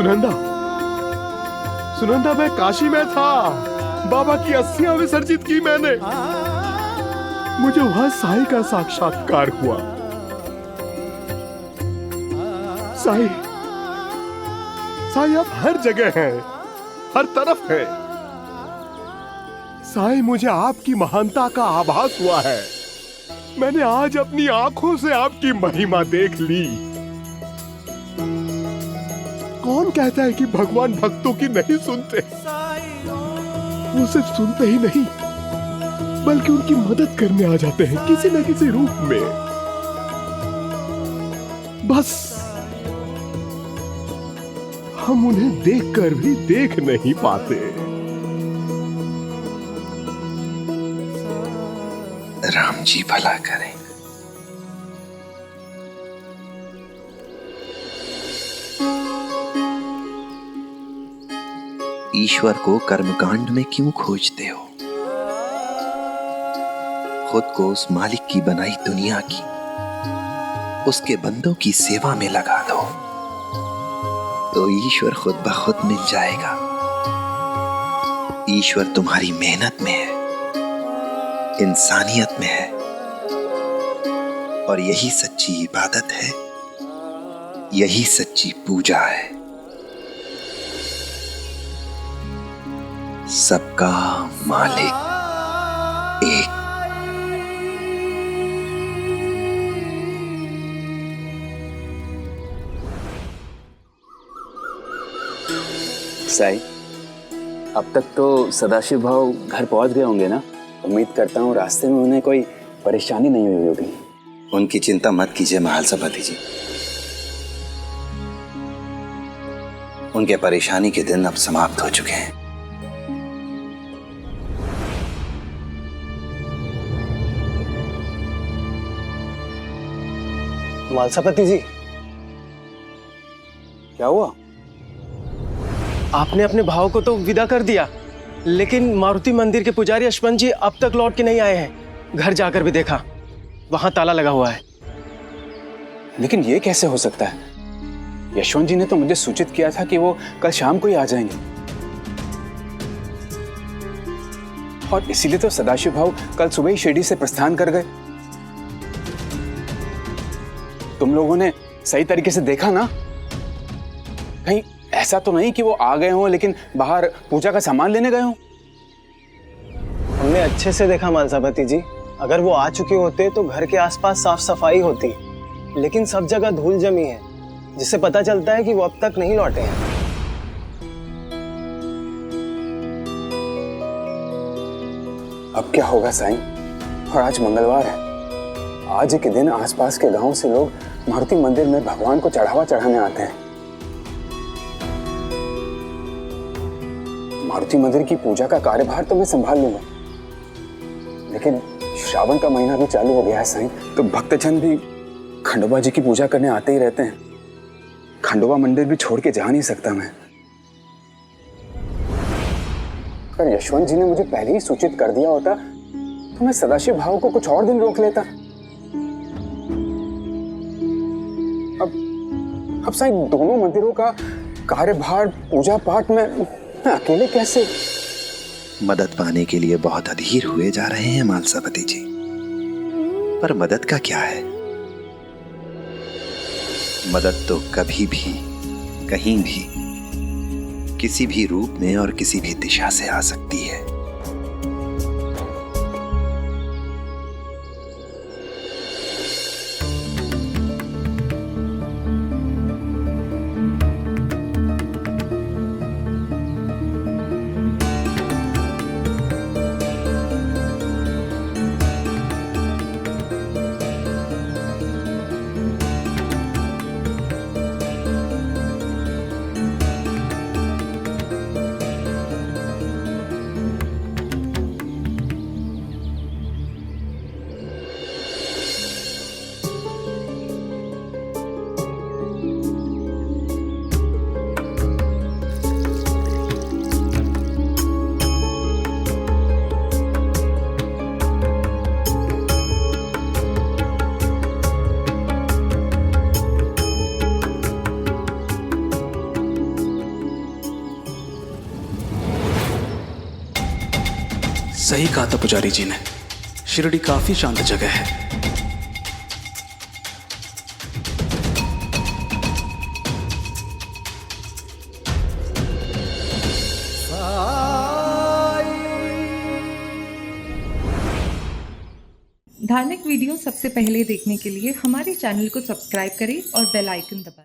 D: सुनंदा, सुनंदा, मैं काशी में था, बाबा की अस्थियां विसर्जित की मैंने। मुझे वहां साईं का साक्षात्कार हुआ। साईं, साईं आप हर जगह हैं, हर तरफ हैं। साईं, मुझे आपकी महानता का आभास हुआ है। मैंने आज अपनी आंखों से आपकी महिमा देख ली। कौन कहता है कि भगवान भक्तों की नहीं सुनते? वो सिर्फ सुनते ही नहीं, बल्कि उनकी मदद करने आ जाते हैं किसी न किसी रूप में। बस हम उन्हें देखकर भी देख नहीं पाते।
C: राम जी भला करें। ईश्वर को कर्मकांड में क्यों खोजते हो? खुद को उस मालिक की बनाई दुनिया की, उसके बंदों की सेवा में लगा दो, तो ईश्वर खुद ब खुद मिल जाएगा। ईश्वर तुम्हारी मेहनत में है, इंसानियत में है, और यही सच्ची इबादत है, यही सच्ची पूजा है। सबका मालिक एक।
O: साईं, अब तक तो सदाशिव भाव घर पहुंच गए होंगे ना? उम्मीद करता हूँ रास्ते में उन्हें कोई परेशानी नहीं हुई होगी।
C: उनकी चिंता मत कीजिए महालसपति जी, उनके परेशानी के दिन अब समाप्त हो चुके हैं।
P: महालसपति जी,
O: क्या हुआ?
P: आपने अपने भाव को तो विदा कर दिया, लेकिन मारुति मंदिर के पुजारी यशवंत जी अब तक लौट के नहीं आए हैं। घर जाकर भी देखा, वहां ताला लगा हुआ है।
O: लेकिन ये कैसे हो सकता है? यशवंत जी ने तो मुझे सूचित किया था कि वो कल शाम को ही आ जाएंगे, और इसीलिए तो सदाशिव भाव कल सुबह ही शिरडी से प्रस्थान कर गए। तुम लोगों ने सही तरीके से देखा ना? कहीं ऐसा तो नहीं कि वो आ गए हों लेकिन बाहर पूजा का सामान लेने गए हों?
P: हमने अच्छे से देखा महालसपति जी। अगर वो आ चुके होते तो घर के आसपास साफ सफाई होती, लेकिन सब जगह धूल जमी है, जिससे पता चलता है कि वो अब तक नहीं लौटे हैं।
O: अब क्या होगा साईं? और आज मंगलवार है। आज के दिन आसपास के गांव से लोग मारुति मंदिर में भगवान को चढ़ावा चढ़ाने आते हैं। मारुति मंदिर की पूजा का कार्यभार तो मैं संभाल लूंगा, लेकिन श्रावण का महीना भी चालू हो गया है साईं, तो भक्तजन भी खंडोबा जी की पूजा करने आते ही रहते हैं। खंडोबा मंदिर भी छोड़ के जा नहीं सकता मैं। अगर यशवंत जी ने मुझे पहले ही सूचित कर दिया होता तो मैं सदाशिव भाव को कुछ और दिन रोक लेता। अब साईं, दोनों मंदिरों का कार्यभार, पूजा पाठ में अकेले कैसे?
C: मदद पाने के लिए बहुत अधीर हुए जा रहे हैं महालसपति जी, पर मदद का क्या है? मदद तो कभी भी, कहीं भी, किसी भी रूप में और किसी भी दिशा से आ सकती है।
E: सही कहा था पुजारी जी ने, शिरडी काफी शांत जगह है।
Q: धार्मिक वीडियो सबसे पहले देखने के लिए हमारे चैनल को सब्सक्राइब करें और बेल आइकन दबाएं।